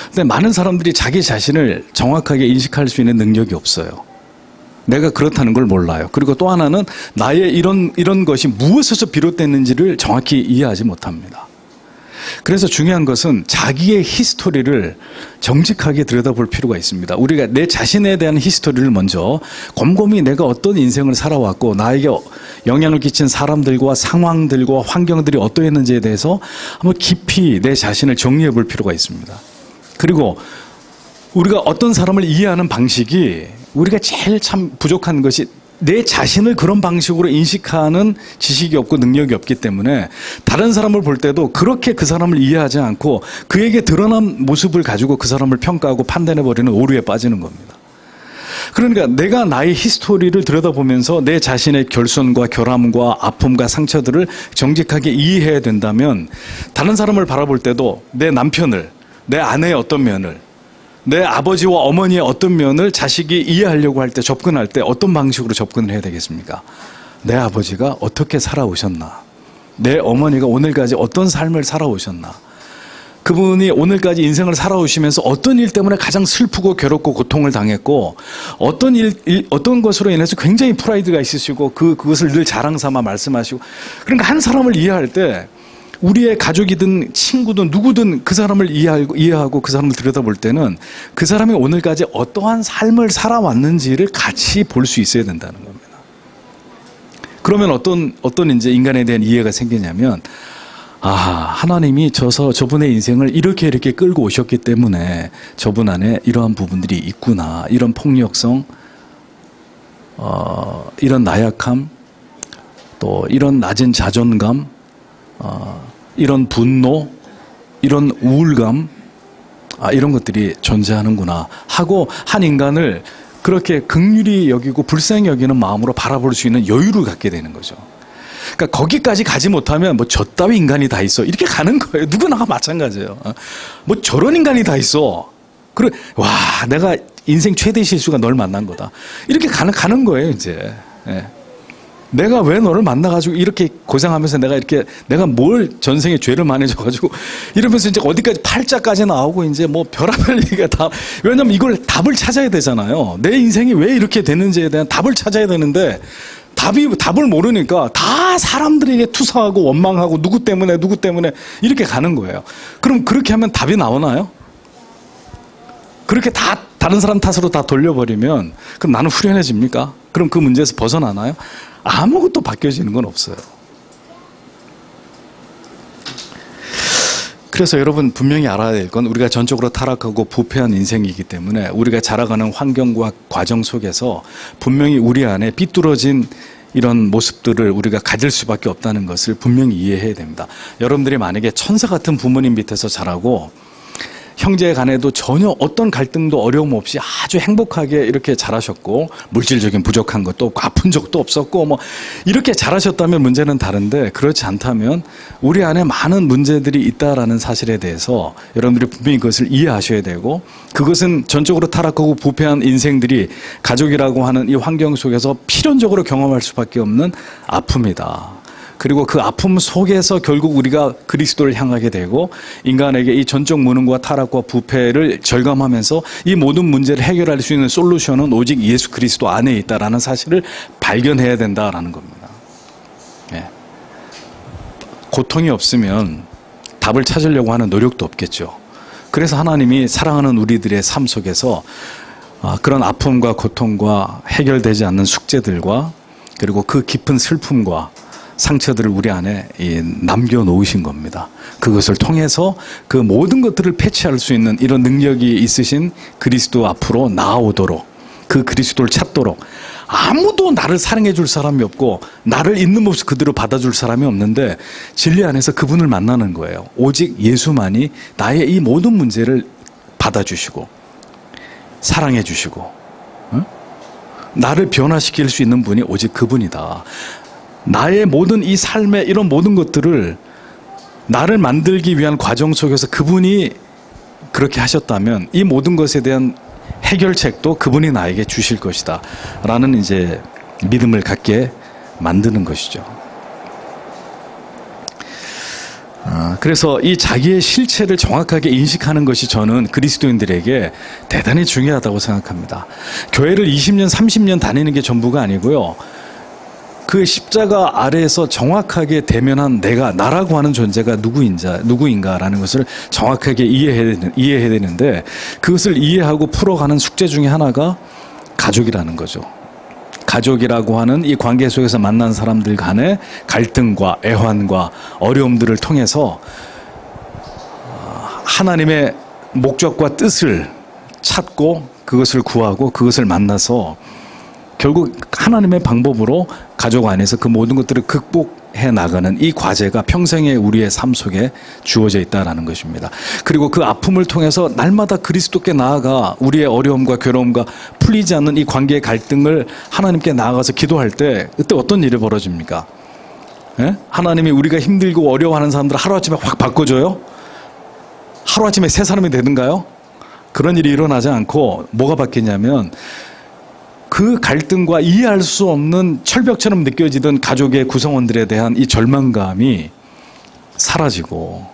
근데 많은 사람들이 자기 자신을 정확하게 인식할 수 있는 능력이 없어요. 내가 그렇다는 걸 몰라요. 그리고 또 하나는 나의 이런 것이 무엇에서 비롯됐는지를 정확히 이해하지 못합니다. 그래서 중요한 것은 자기의 히스토리를 정직하게 들여다볼 필요가 있습니다. 우리가 내 자신에 대한 히스토리를 먼저 곰곰이 내가 어떤 인생을 살아왔고 나에게 영향을 끼친 사람들과 상황들과 환경들이 어떠했는지에 대해서 한번 깊이 내 자신을 정리해 볼 필요가 있습니다. 그리고 우리가 어떤 사람을 이해하는 방식이 우리가 제일 참 부족한 것이 내 자신을 그런 방식으로 인식하는 지식이 없고 능력이 없기 때문에 다른 사람을 볼 때도 그렇게 그 사람을 이해하지 않고 그에게 드러난 모습을 가지고 그 사람을 평가하고 판단해버리는 오류에 빠지는 겁니다. 그러니까 내가 나의 히스토리를 들여다보면서 내 자신의 결손과 결함과 아픔과 상처들을 정직하게 이해해야 된다면 다른 사람을 바라볼 때도 내 남편을, 내 아내의 어떤 면을, 내 아버지와 어머니의 어떤 면을 자식이 이해하려고 할 때 접근할 때 어떤 방식으로 접근을 해야 되겠습니까? 내 아버지가 어떻게 살아오셨나? 내 어머니가 오늘까지 어떤 삶을 살아오셨나? 그분이 오늘까지 인생을 살아오시면서 어떤 일 때문에 가장 슬프고 괴롭고 고통을 당했고 어떤 것으로 인해서 굉장히 프라이드가 있으시고 그것을 늘 자랑 삼아 말씀하시고 그러니까 한 사람을 이해할 때 우리의 가족이든 친구든 누구든 그 사람을 이해하고 그 사람을 들여다볼 때는 그 사람이 오늘까지 어떠한 삶을 살아왔는지를 같이 볼 수 있어야 된다는 겁니다. 그러면 어떤 이제 인간에 대한 이해가 생기냐면 하나님이 저분의 인생을 이렇게 끌고 오셨기 때문에 저분 안에 이러한 부분들이 있구나. 이런 폭력성, 이런 나약함, 또 이런 낮은 자존감, 이런 분노, 이런 우울감, 이런 것들이 존재하는구나 하고 한 인간을 그렇게 긍휼히 여기고 불쌍히 여기는 마음으로 바라볼 수 있는 여유를 갖게 되는 거죠. 그러니까 거기까지 가지 못하면 뭐 저 따위 인간이 다 있어 이렇게 가는 거예요. 누구나가 마찬가지예요. 뭐 저런 인간이 다 있어. 그래 내가 인생 최대 실수가 널 만난 거다. 이렇게 가는 거예요 이제. 예. 내가 왜 너를 만나가지고 이렇게 고생하면서 내가 뭘 전생에 죄를 많이 져가지고 이러면서 이제 어디까지 팔자까지 나오고 이제 뭐 별의별 얘기가 다 왜냐면 이걸 답을 찾아야 되잖아요. 내 인생이 왜 이렇게 됐는지에 대한 답을 찾아야 되는데 답을 모르니까 다 사람들에게 투사하고 원망하고 누구 때문에 이렇게 가는 거예요. 그럼 그렇게 하면 답이 나오나요? 그렇게 다 다른 사람 탓으로 다 돌려버리면 그럼 나는 후련해집니까? 그럼 그 문제에서 벗어나나요? 아무것도 바뀌어지는 건 없어요. 그래서 여러분 분명히 알아야 될 건 우리가 전적으로 타락하고 부패한 인생이기 때문에 우리가 자라가는 환경과 과정 속에서 분명히 우리 안에 삐뚤어진 이런 모습들을 우리가 가질 수밖에 없다는 것을 분명히 이해해야 됩니다. 여러분들이 만약에 천사 같은 부모님 밑에서 자라고 형제 간에도 전혀 어떤 갈등도 어려움 없이 아주 행복하게 이렇게 자라셨고 물질적인 부족한 것도 없고 아픈 적도 없었고 뭐 이렇게 자라셨다면 문제는 다른데 그렇지 않다면 우리 안에 많은 문제들이 있다라는 사실에 대해서 여러분들이 분명히 그것을 이해하셔야 되고 그것은 전적으로 타락하고 부패한 인생들이 가족이라고 하는 이 환경 속에서 필연적으로 경험할 수밖에 없는 아픔이다. 그리고 그 아픔 속에서 결국 우리가 그리스도를 향하게 되고 인간에게 이 전적 무능과 타락과 부패를 절감하면서 이 모든 문제를 해결할 수 있는 솔루션은 오직 예수 그리스도 안에 있다라는 사실을 발견해야 된다라는 겁니다. 예. 고통이 없으면 답을 찾으려고 하는 노력도 없겠죠. 그래서 하나님이 사랑하는 우리들의 삶 속에서 그런 아픔과 고통과 해결되지 않는 숙제들과 그리고 그 깊은 슬픔과 상처들을 우리 안에 남겨놓으신 겁니다. 그것을 통해서 그 모든 것들을 패치할 수 있는 이런 능력이 있으신 그리스도 앞으로 나아오도록 그 그리스도를 찾도록 아무도 나를 사랑해 줄 사람이 없고 나를 있는 모습 그대로 받아줄 사람이 없는데 진리 안에서 그분을 만나는 거예요. 오직 예수만이 나의 이 모든 문제를 받아주시고 사랑해 주시고 나를 변화시킬 수 있는 분이 오직 그분이다. 나의 모든 이 삶의 이런 모든 것들을 나를 만들기 위한 과정 속에서 그분이 그렇게 하셨다면 이 모든 것에 대한 해결책도 그분이 나에게 주실 것이다 라는 이제 믿음을 갖게 만드는 것이죠. 그래서 이 자기의 실체를 정확하게 인식하는 것이 저는 그리스도인들에게 대단히 중요하다고 생각합니다. 교회를 20년, 30년 다니는 게 전부가 아니고요. 그 십자가 아래에서 정확하게 대면한 나라고 하는 존재가 누구인가라는 것을 정확하게 이해해야 되는데, 그것을 이해하고 풀어가는 숙제 중에 하나가 가족이라는 거죠. 가족이라고 하는 이 관계 속에서 만난 사람들 간의 갈등과 애환과 어려움들을 통해서 하나님의 목적과 뜻을 찾고 그것을 구하고 그것을 만나서 결국 하나님의 방법으로 가족 안에서 그 모든 것들을 극복해 나가는 이 과제가 평생의 우리의 삶 속에 주어져 있다는 것입니다. 그리고 그 아픔을 통해서 날마다 그리스도께 나아가 우리의 어려움과 괴로움과 풀리지 않는 이 관계의 갈등을 하나님께 나아가서 기도할 때, 그때 어떤 일이 벌어집니까? 예? 하나님이 우리가 힘들고 어려워하는 사람들을 하루아침에 확 바꿔줘요? 하루아침에 새 사람이 되는가요? 그런 일이 일어나지 않고 뭐가 바뀌냐면, 그 갈등과 이해할 수 없는 철벽처럼 느껴지던 가족의 구성원들에 대한 이 절망감이 사라지고,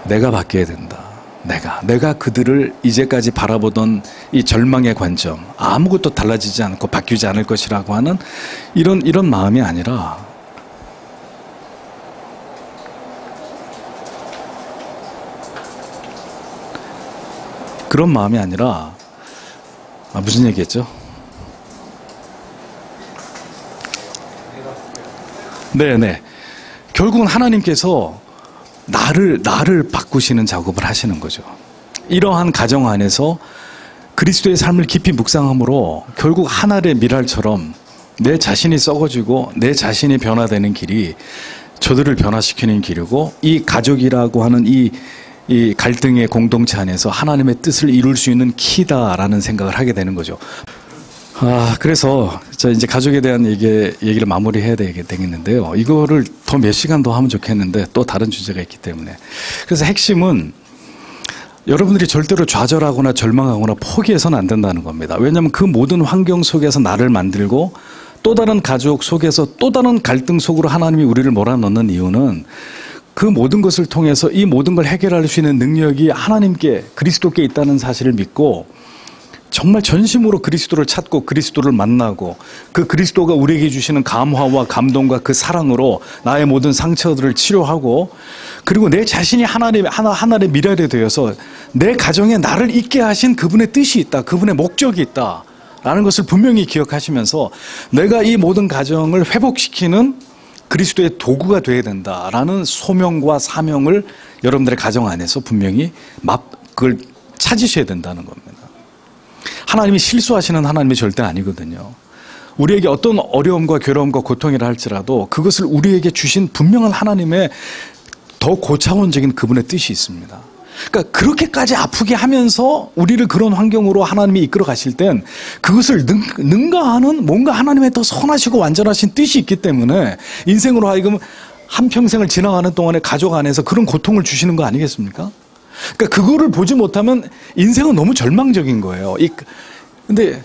내가 바뀌어야 된다. 내가 그들을 이제까지 바라보던 이 절망의 관점, 아무것도 달라지지 않고 바뀌지 않을 것이라고 하는 이런 마음이 아니라, 그런 마음이 아니라, 무슨 얘기했죠? 네네. 결국은 하나님께서 나를 바꾸시는 작업을 하시는 거죠. 이러한 가정 안에서 그리스도의 삶을 깊이 묵상함으로 결국 한 알의 밀알처럼 내 자신이 썩어지고 내 자신이 변화되는 길이 저들을 변화시키는 길이고, 이 가족이라고 하는 이 갈등의 공동체 안에서 하나님의 뜻을 이룰 수 있는 키다라는 생각을 하게 되는 거죠. 그래서 저 이제 가족에 대한 얘기를 마무리해야 되겠는데요. 이거를 더 몇 시간 더 하면 좋겠는데 또 다른 주제가 있기 때문에. 그래서 핵심은 여러분들이 절대로 좌절하거나 절망하거나 포기해서는 안 된다는 겁니다. 왜냐하면 그 모든 환경 속에서 나를 만들고 또 다른 가족 속에서 또 다른 갈등 속으로 하나님이 우리를 몰아넣는 이유는, 그 모든 것을 통해서 이 모든 걸 해결할 수 있는 능력이 하나님께, 그리스도께 있다는 사실을 믿고 정말 전심으로 그리스도를 찾고 그리스도를 만나고, 그 그리스도가 우리에게 주시는 감화와 감동과 그 사랑으로 나의 모든 상처들을 치료하고, 그리고 내 자신이 하나의 미랄이 되어서 내 가정에 나를 있게 하신 그분의 뜻이 있다, 그분의 목적이 있다 라는 것을 분명히 기억하시면서 내가 이 모든 가정을 회복시키는 그리스도의 도구가 되어야 된다라는 소명과 사명을 여러분들의 가정 안에서 분명히 그걸 찾으셔야 된다는 겁니다. 하나님이 실수하시는 하나님이 절대 아니거든요. 우리에게 어떤 어려움과 괴로움과 고통이라 할지라도 그것을 우리에게 주신 분명한 하나님의 더 고차원적인 그분의 뜻이 있습니다. 그러니까 그렇게까지 아프게 하면서 우리를 그런 환경으로 하나님이 이끌어 가실 땐 그것을 능가하는 뭔가 하나님의 더 선하시고 완전하신 뜻이 있기 때문에 인생으로 하여금 한평생을 지나가는 동안에 가족 안에서 그런 고통을 주시는 거 아니겠습니까? 그러니까 그거를 보지 못하면 인생은 너무 절망적인 거예요. 근데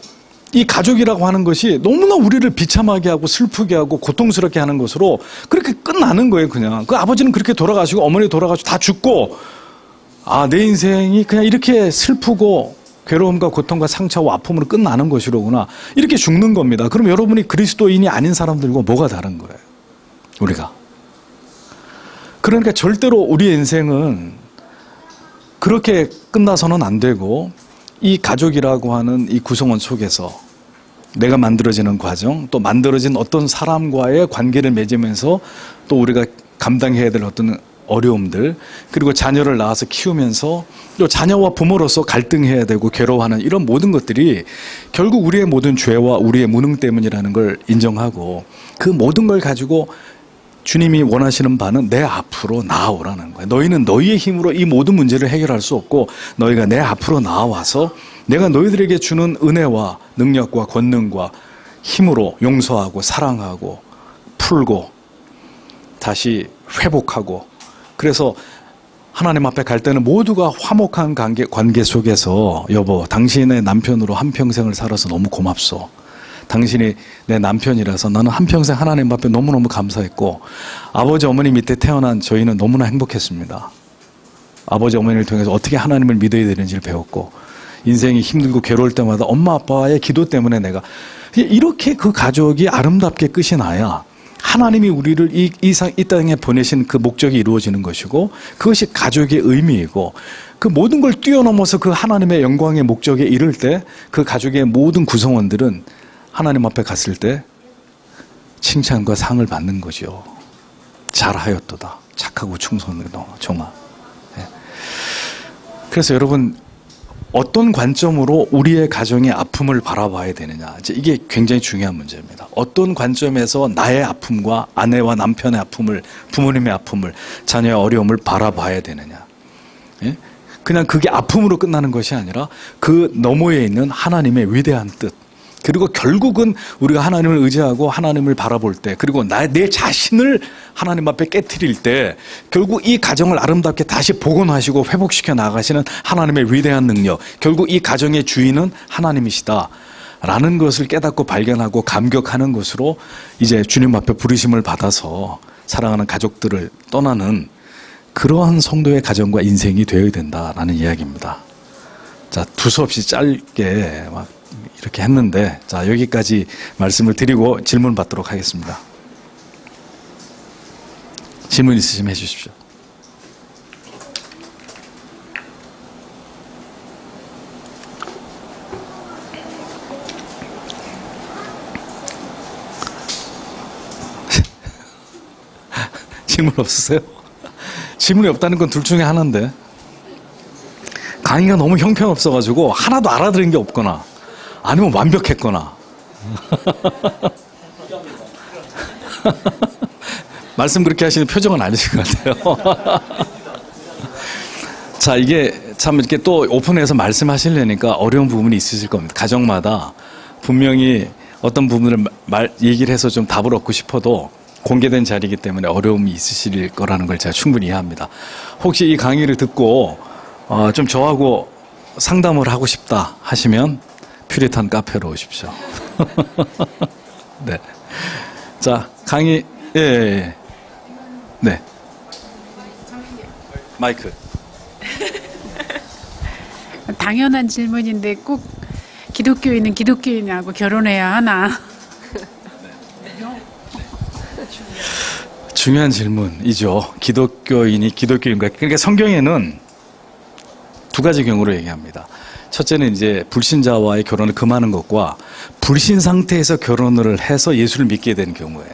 이 가족이라고 하는 것이 너무나 우리를 비참하게 하고 슬프게 하고 고통스럽게 하는 것으로 그렇게 끝나는 거예요. 그냥 그 아버지는 그렇게 돌아가시고 어머니 돌아가시고 다 죽고, 내 인생이 그냥 이렇게 슬프고 괴로움과 고통과 상처와 아픔으로 끝나는 것이로구나, 이렇게 죽는 겁니다. 그럼 여러분이 그리스도인이 아닌 사람들과 뭐가 다른 거예요? 우리가. 그러니까 절대로 우리의 인생은 그렇게 끝나서는 안 되고, 이 가족이라고 하는 이 구성원 속에서 내가 만들어지는 과정, 또 만들어진 어떤 사람과의 관계를 맺으면서 또 우리가 감당해야 될 어떤 어려움들, 그리고 자녀를 낳아서 키우면서 또 자녀와 부모로서 갈등해야 되고 괴로워하는 이런 모든 것들이 결국 우리의 모든 죄와 우리의 무능 때문이라는 걸 인정하고, 그 모든 걸 가지고 주님이 원하시는 바는 내 앞으로 나아오라는 거예요. 너희는 너희의 힘으로 이 모든 문제를 해결할 수 없고, 너희가 내 앞으로 나와서 내가 너희들에게 주는 은혜와 능력과 권능과 힘으로 용서하고 사랑하고 풀고 다시 회복하고, 그래서 하나님 앞에 갈 때는 모두가 화목한 관계 속에서 여보, 당신의 남편으로 한평생을 살아서 너무 고맙소. 당신이 내 남편이라서 나는 한평생 하나님 앞에 너무너무 감사했고 아버지 어머니 밑에 태어난 저희는 너무나 행복했습니다. 아버지 어머니를 통해서 어떻게 하나님을 믿어야 되는지를 배웠고 인생이 힘들고 괴로울 때마다 엄마 아빠의 기도 때문에 내가 이렇게 그 가족이 아름답게 끝이 나야 하나님이 우리를 이 땅에 보내신 그 목적이 이루어지는 것이고 그것이 가족의 의미이고 그 모든 걸 뛰어넘어서 그 하나님의 영광의 목적에 이를 때 그 가족의 모든 구성원들은 하나님 앞에 갔을 때 칭찬과 상을 받는 거죠. 잘하였도다. 착하고 충성되다. 정아. 그래서 여러분 어떤 관점으로 우리의 가정의 아픔을 바라봐야 되느냐. 이게 굉장히 중요한 문제입니다. 어떤 관점에서 나의 아픔과 아내와 남편의 아픔을, 부모님의 아픔을, 자녀의 어려움을 바라봐야 되느냐. 그냥 그게 아픔으로 끝나는 것이 아니라 그 너머에 있는 하나님의 위대한 뜻. 그리고 결국은 우리가 하나님을 의지하고 하나님을 바라볼 때 그리고 내 자신을 하나님 앞에 깨트릴 때 결국 이 가정을 아름답게 다시 복원하시고 회복시켜 나가시는 하나님의 위대한 능력, 결국 이 가정의 주인은 하나님이시다 라는 것을 깨닫고 발견하고 감격하는 것으로 이제 주님 앞에 부르심을 받아서 사랑하는 가족들을 떠나는 그러한 성도의 가정과 인생이 되어야 된다라는 이야기입니다. 자, 두서없이 짧게 막 이렇게 했는데, 자, 여기까지 말씀을 드리고 질문 받도록 하겠습니다. 질문 있으시면 해주십시오. 질문 없으세요? 질문이 없다는 건 둘 중에 하나인데, 강의가 너무 형편없어가지고 하나도 알아들은 게 없거나 아니면 완벽했거나 말씀 그렇게 하시는 표정은 아니신 것 같아요. 자, 이게 참 이렇게 또 오픈해서 말씀하시려니까 어려운 부분이 있으실 겁니다. 가정마다 분명히 어떤 부분을 얘기를 해서 좀 답을 얻고 싶어도 공개된 자리이기 때문에 어려움이 있으실 거라는 걸 제가 충분히 이해합니다. 혹시 이 강의를 듣고 좀 저하고 상담을 하고 싶다 하시면 퓨리탄 카페로 오십시오. 네. 자, 강의, 예. 네. 마이크. 당연한 질문인데 꼭 기독교인은 기독교인하고 결혼해야 하나? 중요한 질문이죠. 기독교인이 기독교인과. 그러니까 성경에는 두 가지 경우로 얘기합니다. 첫째는 이제 불신자와의 결혼을 금하는 것과 불신 상태에서 결혼을 해서 예수를 믿게 되는 경우예요.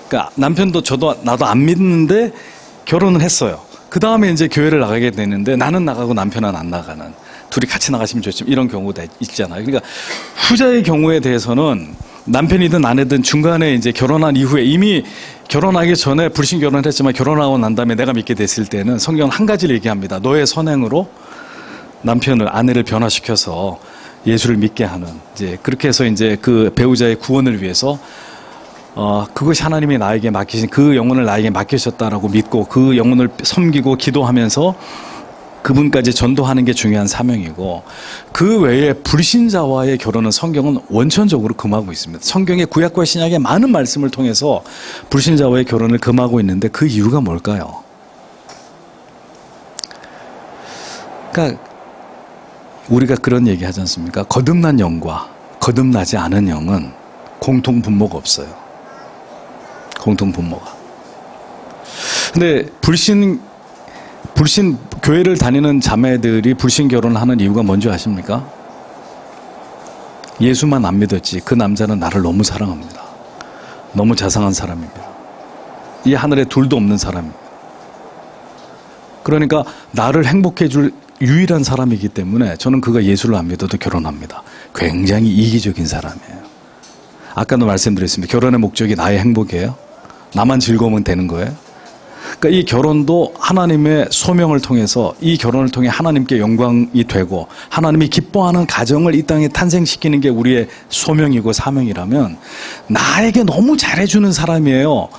그러니까 남편도 나도 안 믿는데 결혼을 했어요. 그 다음에 이제 교회를 나가게 되는데 나는 나가고 남편은 안 나가는, 둘이 같이 나가시면 좋지만 이런 경우가 있잖아요. 그러니까 후자의 경우에 대해서는 남편이든 아내든 중간에 이제 결혼한 이후에 이미 결혼하기 전에 불신 결혼을 했지만 결혼하고 난 다음에 내가 믿게 됐을 때는 성경은 한 가지를 얘기합니다. 너의 선행으로 남편을, 아내를 변화시켜서 예수를 믿게 하는, 이제 그렇게 해서 이제 그 배우자의 구원을 위해서 그것이 하나님이 나에게 맡기신, 그 영혼을 나에게 맡기셨다라고 믿고 그 영혼을 섬기고 기도하면서 그분까지 전도하는 게 중요한 사명이고, 그 외에 불신자와의 결혼은 성경은 원천적으로 금하고 있습니다. 성경의 구약과 신약의 많은 말씀을 통해서 불신자와의 결혼을 금하고 있는데 그 이유가 뭘까요? 그러니까 우리가 그런 얘기 하지 않습니까? 거듭난 영과 거듭나지 않은 영은 공통 분모가 없어요. 공통 분모가. 근데 불신 교회를 다니는 자매들이 불신 결혼을 하는 이유가 뭔지 아십니까? 예수만 안 믿었지 그 남자는 나를 너무 사랑합니다. 너무 자상한 사람입니다. 이 하늘에 둘도 없는 사람입니다. 그러니까 나를 행복해 줄 유일한 사람이기 때문에 저는 그가 예수를 안 믿어도 결혼합니다. 굉장히 이기적인 사람이에요. 아까도 말씀드렸습니다. 결혼의 목적이 나의 행복이에요. 나만 즐거우면 되는 거예요. 그러니까 이 결혼도 하나님의 소명을 통해서, 이 결혼을 통해 하나님께 영광이 되고 하나님이 기뻐하는 가정을 이 땅에 탄생시키는 게 우리의 소명이고 사명이라면, 나에게 너무 잘해주는 사람이에요.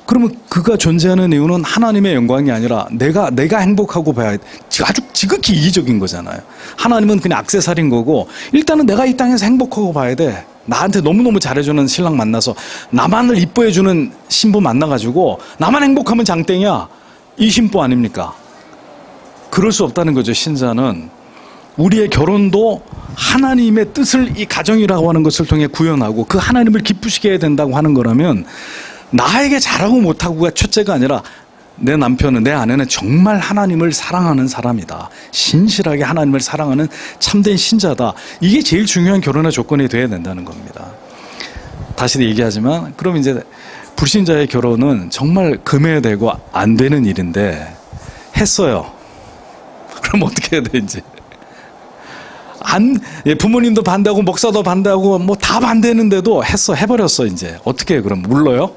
그러면 그가 존재하는 이유는 하나님의 영광이 아니라 내가 행복하고 봐야 돼. 아주 지극히 이기적인 거잖아요. 하나님은 그냥 액세서리인 거고 일단은 내가 이 땅에서 행복하고 봐야 돼. 나한테 너무너무 잘해주는 신랑 만나서 나만을 이뻐해주는 신부 만나가지고 나만 행복하면 장땡이야. 이 신부 아닙니까? 그럴 수 없다는 거죠. 신자는 우리의 결혼도 하나님의 뜻을 이 가정이라고 하는 것을 통해 구현하고 그 하나님을 기쁘시게 해야 된다고 하는 거라면 나에게 잘하고 못하고가 첫째가 아니라 내 남편은, 내 아내는 정말 하나님을 사랑하는 사람이다. 신실하게 하나님을 사랑하는 참된 신자다. 이게 제일 중요한 결혼의 조건이 돼야 된다는 겁니다. 다시 얘기하지만 그럼 이제 불신자의 결혼은 정말 금해되고 안 되는 일인데 했어요. 그럼 어떻게 해야 돼 이제? 부모님도 반대하고 목사도 반대하고 뭐 다 반대했는데도 해버렸어 이제. 어떻게 해 그럼? 물러요?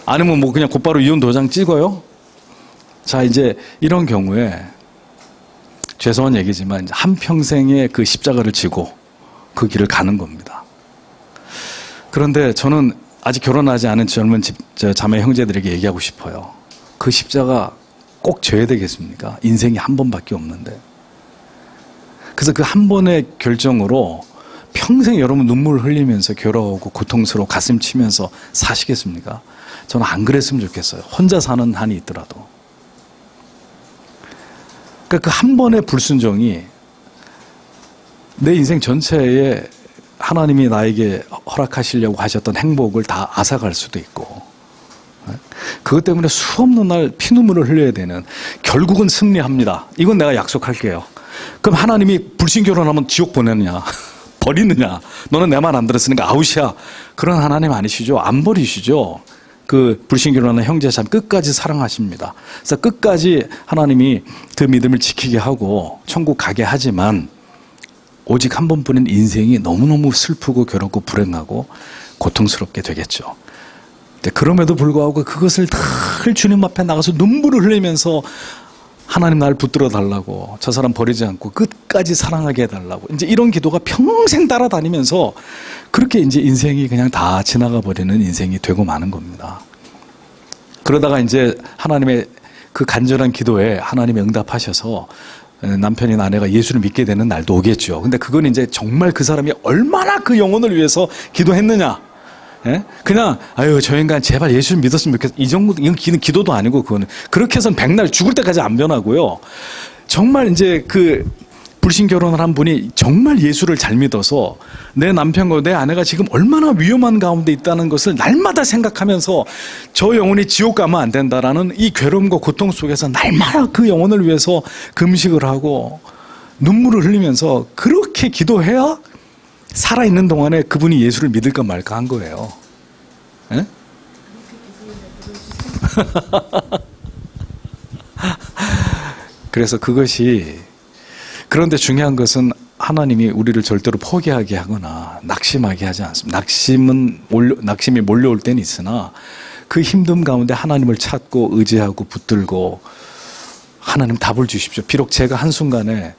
아니면 뭐 그냥 곧바로 이혼 도장 찍어요? 자, 이제 이런 경우에 죄송한 얘기지만 한평생의 그 십자가를 지고 그 길을 가는 겁니다. 그런데 저는 아직 결혼하지 않은 젊은 자매 형제들에게 얘기하고 싶어요. 그 십자가 꼭 져야 되겠습니까? 인생이 한 번밖에 없는데. 그래서 그 한 번의 결정으로 평생 여러분 눈물 흘리면서 괴로워하고 고통스러워 가슴 치면서 사시겠습니까? 저는 안 그랬으면 좋겠어요. 혼자 사는 한이 있더라도. 그러니까 그 한 번의 불순종이 내 인생 전체에 하나님이 나에게 허락하시려고 하셨던 행복을 다 앗아갈 수도 있고, 그것 때문에 수없는 날 피눈물을 흘려야 되는, 결국은 승리합니다. 이건 내가 약속할게요. 그럼 하나님이 불신결혼하면 지옥 보내느냐? 버리느냐? 너는 내 말 안 들었으니까 아웃이야. 그런 하나님 아니시죠? 안 버리시죠? 그 불신결혼하는 형제자매 끝까지 사랑하십니다. 그래서 끝까지 하나님이 그 믿음을 지키게 하고 천국 가게 하지만 오직 한 번뿐인 인생이 너무너무 슬프고 괴롭고 불행하고 고통스럽게 되겠죠. 그럼에도 불구하고 그것을 늘 주님 앞에 나가서 눈물을 흘리면서 하나님 날 붙들어 달라고, 저 사람 버리지 않고 끝까지 사랑하게 해달라고, 이제 이런 기도가 평생 따라다니면서 그렇게 이제 인생이 그냥 다 지나가 버리는 인생이 되고 마는 겁니다. 그러다가 이제 하나님의 그 간절한 기도에 하나님이 응답하셔서 남편이나 아내가 예수를 믿게 되는 날도 오겠죠. 근데 그건 이제 정말 그 사람이 얼마나 그 영혼을 위해서 기도했느냐. 예? 그냥 저 인간 제발 예수를 믿었으면 좋겠어. 이 정도, 이건 기도도 아니고, 그거는 그렇게 해서는 백날 죽을 때까지 안 변하고요. 정말 이제 그 불신 결혼을 한 분이 정말 예수를 잘 믿어서 내 남편과 내 아내가 지금 얼마나 위험한 가운데 있다는 것을 날마다 생각하면서 저 영혼이 지옥 가면 안 된다라는 이 괴로움과 고통 속에서 날마다 그 영혼을 위해서 금식을 하고 눈물을 흘리면서 그렇게 기도해야 살아있는 동안에 그분이 예수를 믿을까 말까 한 거예요. 예? 그래서 그것이, 그런데 중요한 것은 하나님이 우리를 절대로 포기하게 하거나 낙심하게 하지 않습니다. 낙심이 몰려올 때는 있으나 그 힘듦 가운데 하나님을 찾고 의지하고 붙들고 하나님 답을 주십시오. 비록 제가 한순간에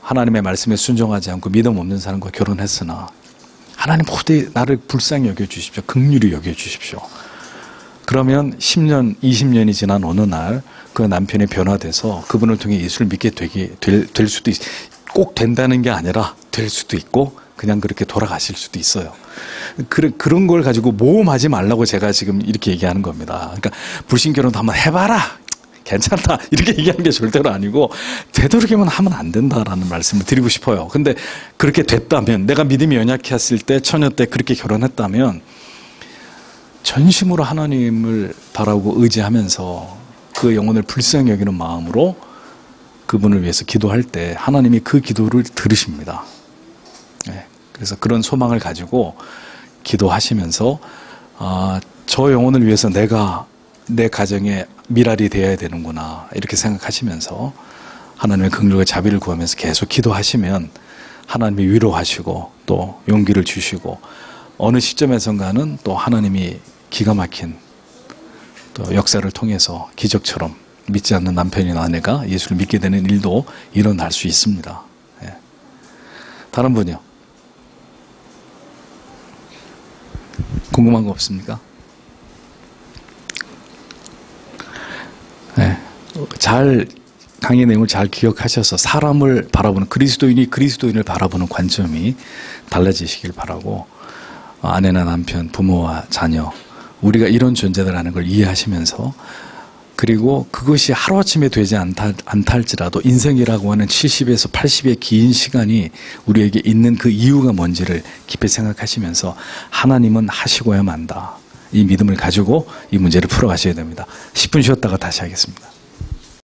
하나님의 말씀에 순종하지 않고 믿음 없는 사람과 결혼했으나 하나님 부디 나를 불쌍히 여겨주십시오. 긍휼히 여겨주십시오. 그러면 10년, 20년이 지난 어느 날 그 남편이 변화돼서 그분을 통해 예수를 믿게 될 수도 꼭 된다는 게 아니라 될 수도 있고 그냥 그렇게 돌아가실 수도 있어요. 그런 걸 가지고 모험하지 말라고 제가 지금 이렇게 얘기하는 겁니다. 그러니까 불신결혼도 한번 해봐라. 괜찮다. 이렇게 얘기하는 게 절대로 아니고 되도록이면 하면 안 된다라는 말씀을 드리고 싶어요. 근데 그렇게 됐다면, 내가 믿음이 연약했을 때, 처녀 때 그렇게 결혼했다면 전심으로 하나님을 바라고 의지하면서 그 영혼을 불쌍히 여기는 마음으로 그분을 위해서 기도할 때 하나님이 그 기도를 들으십니다. 네. 그래서 그런 소망을 가지고 기도하시면서 저 영혼을 위해서 내가 내 가정에 미랄이 되어야 되는구나 이렇게 생각하시면서 하나님의 긍휼과 자비를 구하면서 계속 기도하시면 하나님이 위로하시고 또 용기를 주시고 어느 시점에선가는 또 하나님이 기가 막힌 또 역사를 통해서 기적처럼 믿지 않는 남편이나 아내가 예수를 믿게 되는 일도 일어날 수 있습니다. 예. 다른 분이요? 궁금한 거 없습니까? 잘 강의 내용을 잘 기억하셔서 사람을 바라보는 그리스도인이 그리스도인을 바라보는 관점이 달라지시길 바라고 아내나 남편, 부모와 자녀 우리가 이런 존재들하는 걸 이해하시면서 그리고 그것이 하루아침에 되지 않다 할지라도 인생이라고 하는 70에서 80의 긴 시간이 우리에게 있는 그 이유가 뭔지를 깊이 생각하시면서 하나님은 하시고야 만다. 이 믿음을 가지고 이 문제를 풀어가셔야 됩니다. 10분 쉬었다가 다시 하겠습니다.